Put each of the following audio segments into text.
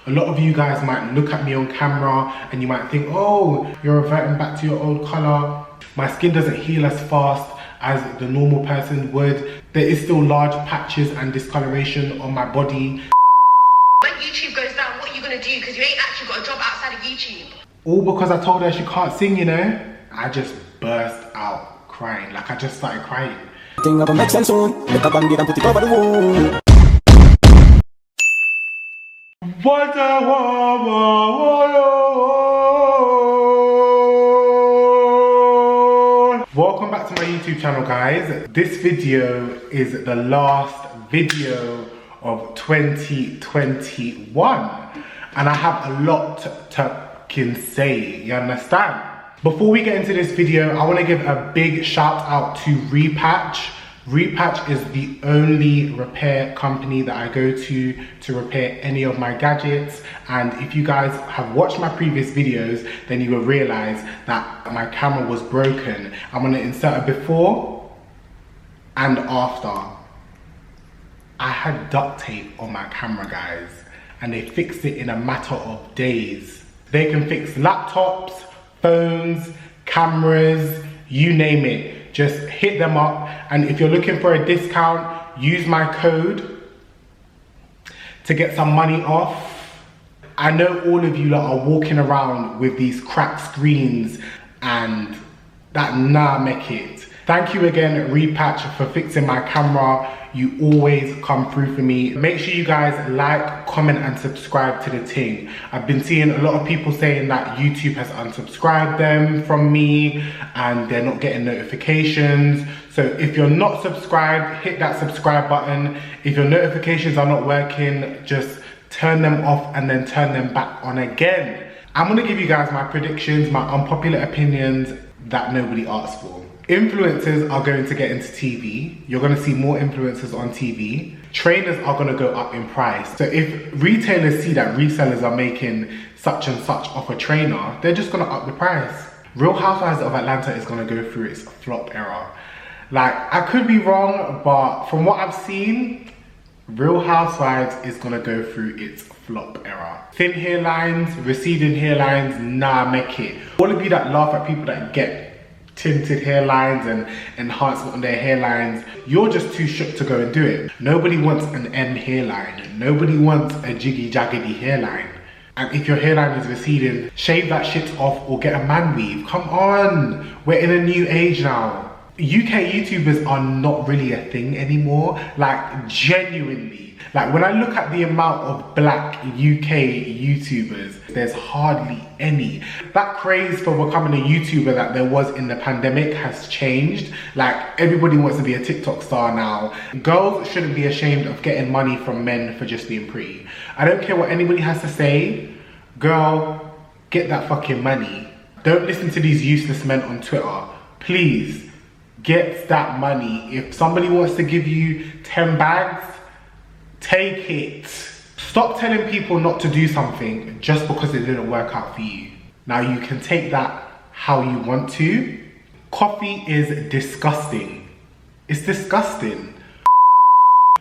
A lot of you guys might look at me on camera and you might think, oh, you're reverting back to your old color. My skin doesn't heal as fast as the normal person would. There is still large patches and discoloration on my body. When YouTube goes down, what are you gonna do? Because you ain't actually got a job outside of YouTube. All because I told her she can't sing, you know? I just burst out crying. Like, I just started crying. Thing up and make sense soon. Make a bandit and put it over the wall. What a woman. Welcome back to my YouTube channel, guys. This video is the last video of 2021 and I have a lot to say, you understand? Before we get into this video, I want to give a big shout out to REPATCH. REPATCH is the only repair company that I go to repair any of my gadgets. And if you guys have watched my previous videos, then you will realize that my camera was broken. I'm going to insert a before and after. I had duct tape on my camera, guys, and they fixed it in a matter of days. They can fix laptops, phones, cameras, you name it. Just hit them up, and if you're looking for a discount, use my code to get some money off. I know all of you that are walking around with these cracked screens and that nah make it. Thank you again, REPATCH, for fixing my camera. You always come through for me. Make sure you guys like, comment and subscribe to the thing. I've been seeing a lot of people saying that YouTube has unsubscribed them from me and they're not getting notifications. So if you're not subscribed, hit that subscribe button. If your notifications are not working, just turn them off and then turn them back on again. I'm gonna give you guys my predictions, my unpopular opinions that nobody asked for. Influencers are going to get into TV. You're going to see more influencers on TV. Trainers are going to go up in price. So if retailers see that resellers are making such and such off a trainer, they're just going to up the price. Real Housewives of Atlanta is going to go through its flop era. Like, I could be wrong, but from what I've seen, Real Housewives is going to go through its flop era. Thin hairlines, receding hairlines, nah, make it. All of you that laugh at people that get tinted hairlines and enhancement on their hairlines, you're just too shook to go and do it. Nobody wants an M hairline. Nobody wants a jiggy jaggedy hairline. And if your hairline is receding, shave that shit off or get a man weave. Come on, we're in a new age now. UK YouTubers are not really a thing anymore. Like, genuinely. Like, when I look at the amount of black UK YouTubers, there's hardly any. That craze for becoming a YouTuber that there was in the pandemic has changed. Like, everybody wants to be a TikTok star now. Girls shouldn't be ashamed of getting money from men for just being pretty. I don't care what anybody has to say. Girl, get that fucking money. Don't listen to these useless men on Twitter. Please, get that money. If somebody wants to give you 10 bags, take it. Stop telling people not to do something just because it didn't work out for you. Now you can take that how you want to. Coffee is disgusting. It's disgusting.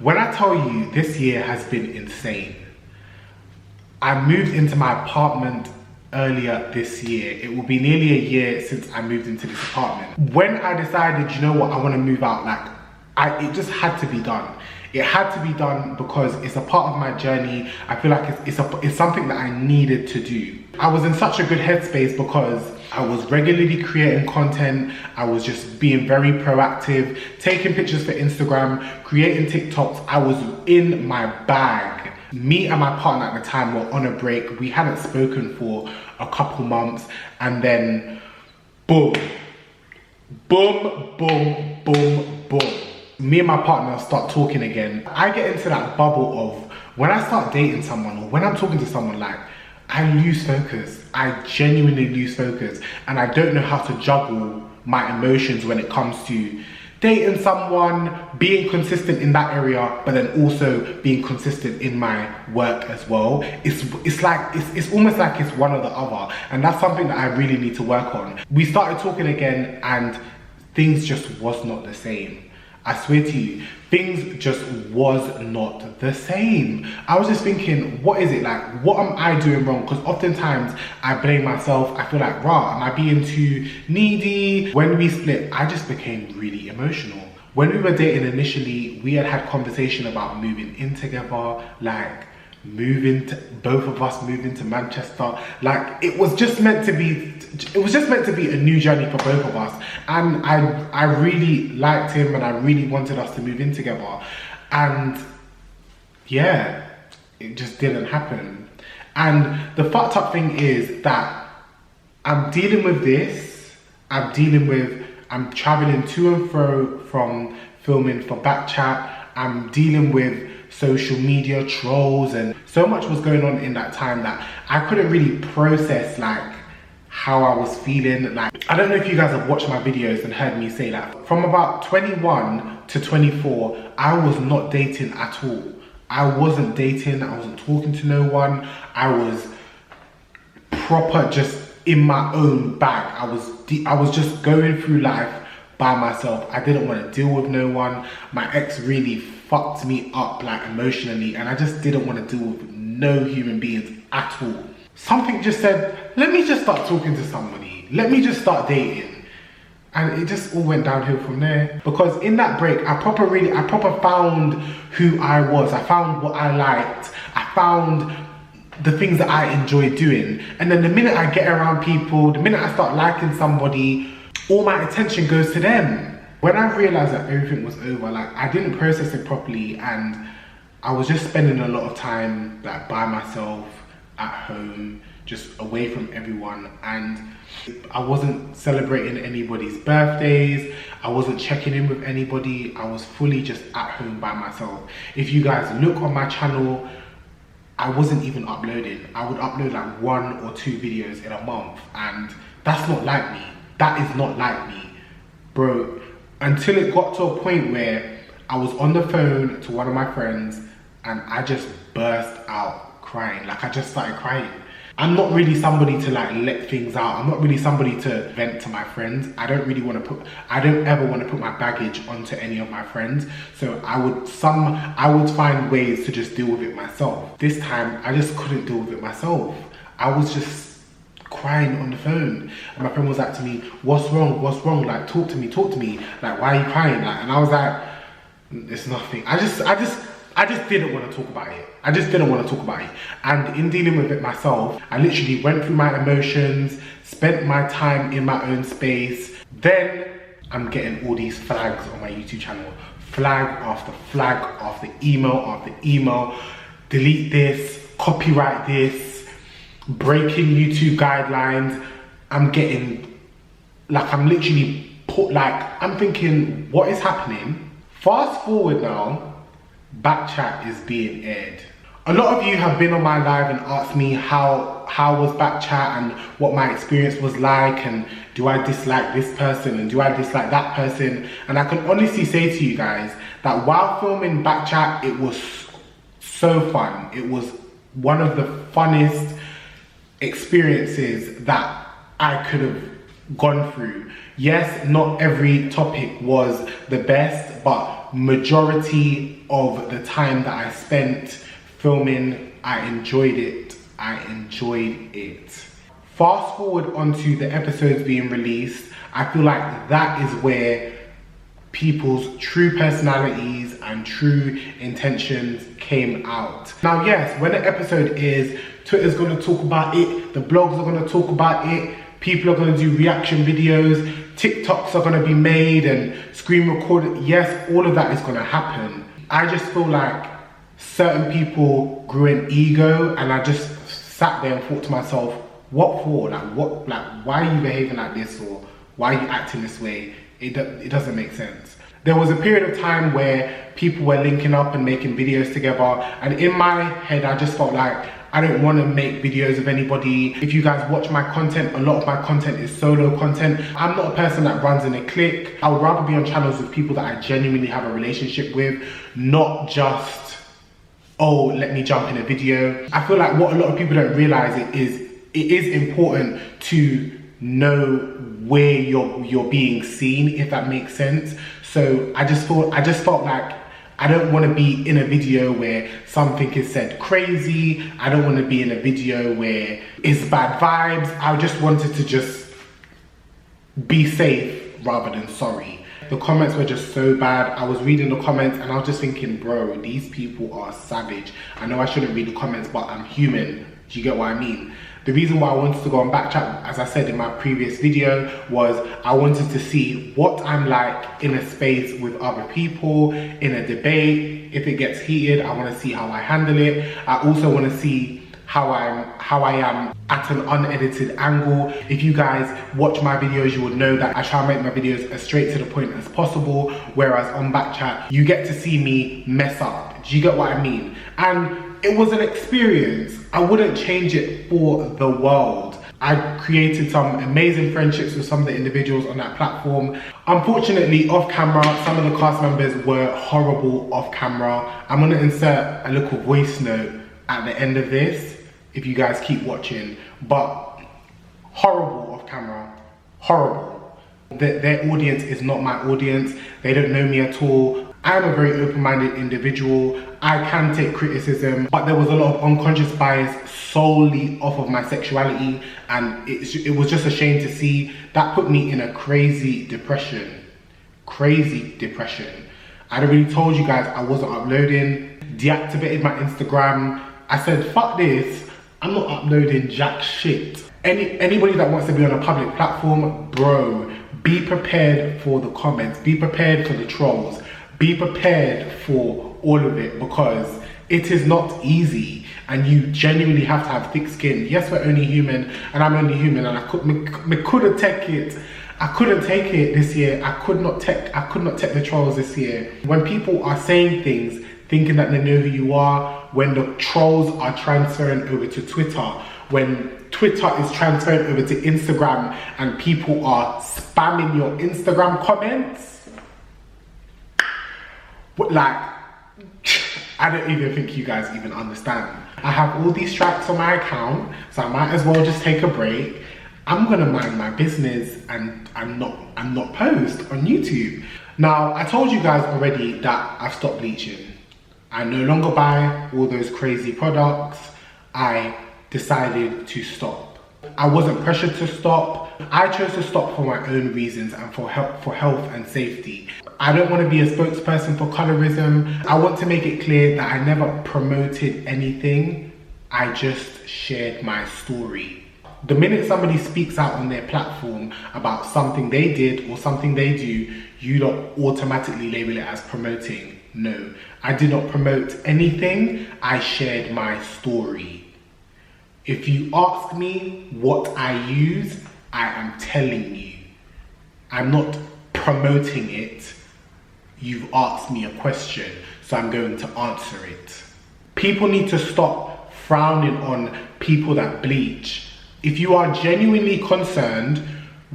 When I tell you this year has been insane. I moved into my apartment earlier this year. It will be nearly a year since I moved into this apartment. When I decided, you know what, I want to move out, like, it just had to be done. It had to be done because it's a part of my journey. I feel like it's something that I needed to do. I was in such a good headspace because I was regularly creating content. I was just being very proactive, taking pictures for Instagram, creating TikToks. I was in my bag. Me and my partner at the time were on a break. We hadn't spoken for a couple months, and then boom, boom, boom, boom, boom. Me and my partner start talking again. I get into that bubble of when I start dating someone or when I'm talking to someone, like, I lose focus. I genuinely lose focus, and I don't know how to juggle my emotions when it comes to dating someone, being consistent in that area, but then also being consistent in my work as well. It's almost like it's one or the other, and that's something that I really need to work on. We started talking again and things just was not the same. I swear to you, things just was not the same. I was just thinking, what is it like? What am I doing wrong? Because oftentimes I blame myself. I feel like, rah, am I being too needy? When we split, I just became really emotional. When we were dating initially, we had conversation about moving in together, like both of us moving to Manchester. Like it was just meant to be a new journey for both of us. And I really liked him and I really wanted us to move in together. And yeah, it just didn't happen. And the fucked up thing is that I'm dealing with this. I'm traveling to and fro from filming for Backchat. I'm dealing with social media trolls, and so much was going on in that time that I couldn't really process like how I was feeling. Like, I don't know if you guys have watched my videos and heard me say that from about 21 to 24, I was not dating at all. I wasn't dating, I wasn't talking to no one. I was proper just in my own bag. I was just going through life by myself. I didn't want to deal with no one. My ex really fucked me up like emotionally, and I just didn't want to deal with no human beings at all. Something just said, let me just start talking to somebody. Let me just start dating. And it just all went downhill from there. Because in that break, I proper found who I was. I found what I liked. I found the things that I enjoy doing. And then the minute I get around people, the minute I start liking somebody, all my attention goes to them. When I realized that everything was over, like I didn't process it properly, and I was just spending a lot of time like by myself at home, just away from everyone, and I wasn't celebrating anybody's birthdays. I wasn't checking in with anybody. I was fully just at home by myself. If you guys look on my channel, I wasn't even uploading. I would upload like 1 or 2 videos in a month, and that's not like me. That is not like me, bro. Until it got to a point where I was on the phone to one of my friends and I just burst out crying. Like I just started crying. I'm not really somebody to like let things out. I'm not really somebody to vent to my friends. I don't ever want to put my baggage onto any of my friends. So I would find ways to just deal with it myself. This time I just couldn't deal with it myself. I was just crying on the phone, and my friend was like to me, what's wrong, like talk to me, like why are you crying? Like, and I was like, it's nothing. I just didn't want to talk about it. And in dealing with it myself, I literally went through my emotions, spent my time in my own space. Then I'm getting all these flags on my YouTube channel, flag after flag after email, delete this, copyright this, breaking YouTube guidelines. I'm getting, like, I'm literally I'm thinking, what is happening? Fast forward now, Backchat is being aired. A lot of you have been on my live and asked me how was Backchat and what my experience was like, and do I dislike this person and do I dislike that person? And I can honestly say to you guys that while filming Backchat, it was so fun. It was one of the funnest experiences that I could have gone through. Yes, not every topic was the best, but majority of the time that I spent filming, I enjoyed it. Fast forward onto the episodes being released, I feel like that is where people's true personalities and true intentions came out. Now yes, when the episode is, Twitter's gonna talk about it, the blogs are gonna talk about it, people are gonna do reaction videos, TikToks are gonna be made and screen recorded. Yes, all of that is gonna happen. I just feel like certain people grew an ego, and I just sat there and thought to myself, what for? Like why are you behaving like this, or why are you acting this way? It doesn't make sense. There was a period of time where people were linking up and making videos together, and in my head I just felt like I don't want to make videos of anybody. If you guys watch my content, a lot of my content is solo content. I'm not a person that runs in a clique. I would rather be on channels with people that I genuinely have a relationship with, not just, oh, let me jump in a video. I feel like what a lot of people don't realize it is important to know where you're being seen, if that makes sense. So I just felt like I don't want to be in a video where something is said crazy. I don't want to be in a video where it's bad vibes. I just wanted to just be safe rather than sorry. The comments were just so bad. I was reading the comments and I was just thinking, bro, these people are savage. I know I shouldn't read the comments, but I'm human. Do you get what I mean? The reason why I wanted to go on Backchat, as I said in my previous video, was I wanted to see what I'm like in a space with other people, in a debate. If it gets heated, I want to see how I handle it. I also want to see how I am at an unedited angle. If you guys watch my videos, you will know that I try to make my videos as straight to the point as possible, whereas on Backchat, you get to see me mess up. Do you get what I mean? And it was an experience. I wouldn't change it for the world. I created some amazing friendships with some of the individuals on that platform. Unfortunately, off camera, some of the cast members were horrible off camera. I'm gonna insert a little voice note at the end of this, if you guys keep watching, but horrible off camera, horrible. Their audience is not my audience. They don't know me at all. I'm a very open-minded individual. I can take criticism, but there was a lot of unconscious bias solely off of my sexuality, and it was just a shame to see. That put me in a crazy depression. Crazy depression. I'd already told you guys I wasn't uploading, deactivated my Instagram. I said, fuck this, I'm not uploading jack shit. Anybody that wants to be on a public platform, bro, be prepared for the comments, be prepared for the trolls, be prepared for all of it, because it is not easy and you genuinely have to have thick skin. Yes, we're only human and I'm only human, and I couldn't take it. I couldn't take it this year. I could not take the trolls this year. When people are saying things thinking that they know who you are, when the trolls are transferring over to Twitter, when Twitter is transferring over to Instagram and people are spamming your Instagram comments, like, I don't even think you guys even understand. I have all these strikes on my account, so I might as well just take a break. I'm gonna mind my business and I'm not post on YouTube. Now, I told you guys already that I've stopped bleaching. I no longer buy all those crazy products. I decided to stop. I wasn't pressured to stop. I chose to stop for my own reasons and for health and safety. I don't want to be a spokesperson for colorism. I want to make it clear that I never promoted anything. I just shared my story. The minute somebody speaks out on their platform about something they did or something they do, you don't automatically label it as promoting. No, I did not promote anything. I shared my story. If you ask me what I use, I am telling you. I'm not promoting it. You've asked me a question, so I'm going to answer it. People need to stop frowning on people that bleach. If you are genuinely concerned,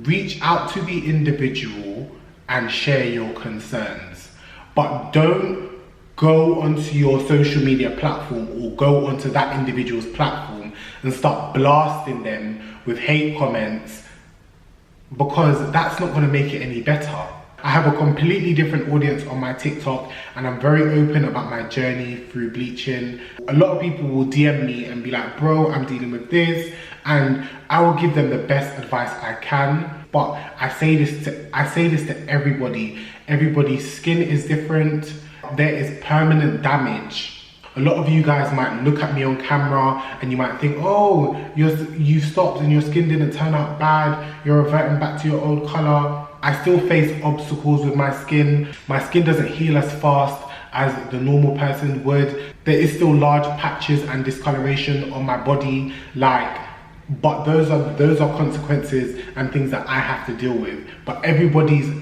reach out to the individual and share your concerns. But don't go onto your social media platform or go onto that individual's platform and start blasting them with hate comments, because that's not going to make it any better. I have a completely different audience on my TikTok and I'm very open about my journey through bleaching. A lot of people will DM me and be like, bro, I'm dealing with this, and I will give them the best advice I can. But I say this to everybody. Everybody's skin is different. There is permanent damage. A lot of you guys might look at me on camera and you might think, oh, you stopped and your skin didn't turn out bad, you're reverting back to your old color. I still face obstacles with my skin. My skin doesn't heal as fast as the normal person would. There is still large patches and discoloration on my body, but those are consequences and things that I have to deal with. But everybody's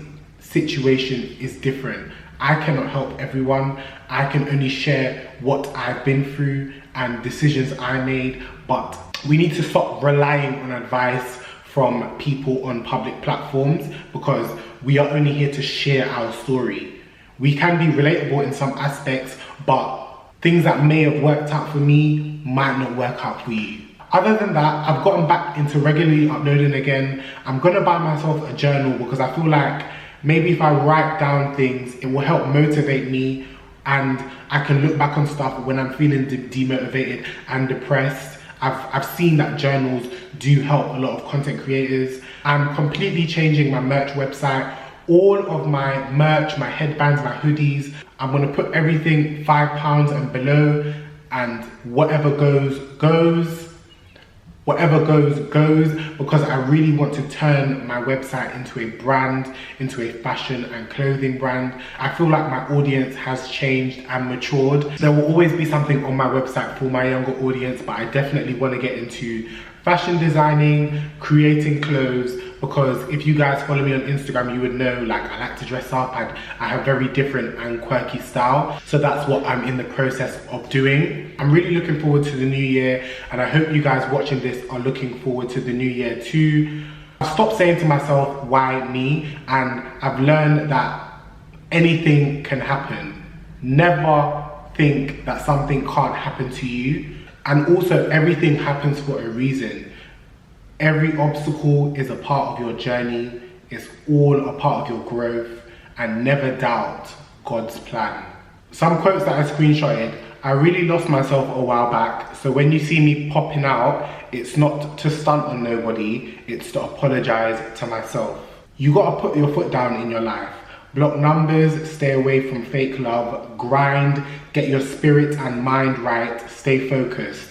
situation is different. I cannot help everyone. I can only share what I've been through and decisions I made, but we need to stop relying on advice from people on public platforms, because we are only here to share our story. We can be relatable in some aspects, but things that may have worked out for me might not work out for you. Other than that, I've gotten back into regularly uploading again. I'm gonna buy myself a journal because I feel like Maybe if I write down things, it will help motivate me, and I can look back on stuff when I'm feeling demotivated and depressed. I've seen that journals do help a lot of content creators. I'm completely changing my merch website. All of my merch, my headbands, my hoodies, I'm gonna put everything £5 and below, and whatever goes, goes. Whatever goes, goes, because I really want to turn my website into a brand, into a fashion and clothing brand. I feel like my audience has changed and matured. There will always be something on my website for my younger audience, but I definitely want to get into fashion designing, creating clothes, because if you guys follow me on Instagram, you would know, like, I like to dress up and I have very different and quirky style. So that's what I'm in the process of doing. I'm really looking forward to the new year, and I hope you guys watching this are looking forward to the new year too. I've stopped saying to myself, why me? And I've learned that anything can happen. Never think that something can't happen to you. And also, everything happens for a reason. Every obstacle is a part of your journey. It's all a part of your growth, and never doubt God's plan. Some quotes that I screenshotted. I really lost myself a while back, so when you see me popping out, it's not to stunt on nobody, it's to apologize to myself. You gotta put your foot down in your life. Block numbers, stay away from fake love, grind, get your spirit and mind right, stay focused.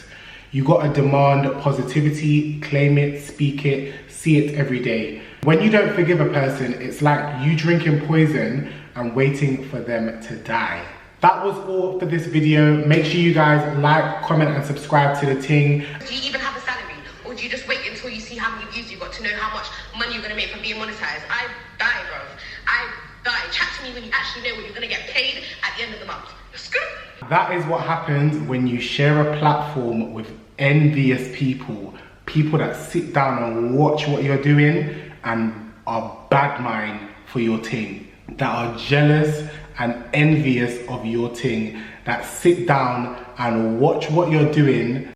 You gotta demand positivity, claim it, speak it, see it every day. When you don't forgive a person, it's like you drinking poison and waiting for them to die. That was all for this video. Make sure you guys like, comment and subscribe to the ting. Do you even have a salary? Or do you just wait until you see how many views you got to know how much money you're gonna make from being monetized? I die, bro. I die. Chat to me when you actually know when you're gonna get paid at the end of the month. That is what happens when you share a platform with envious people. People that sit down and watch what you're doing and are bad mind for your ting. That are jealous and envious of your ting. That sit down and watch what you're doing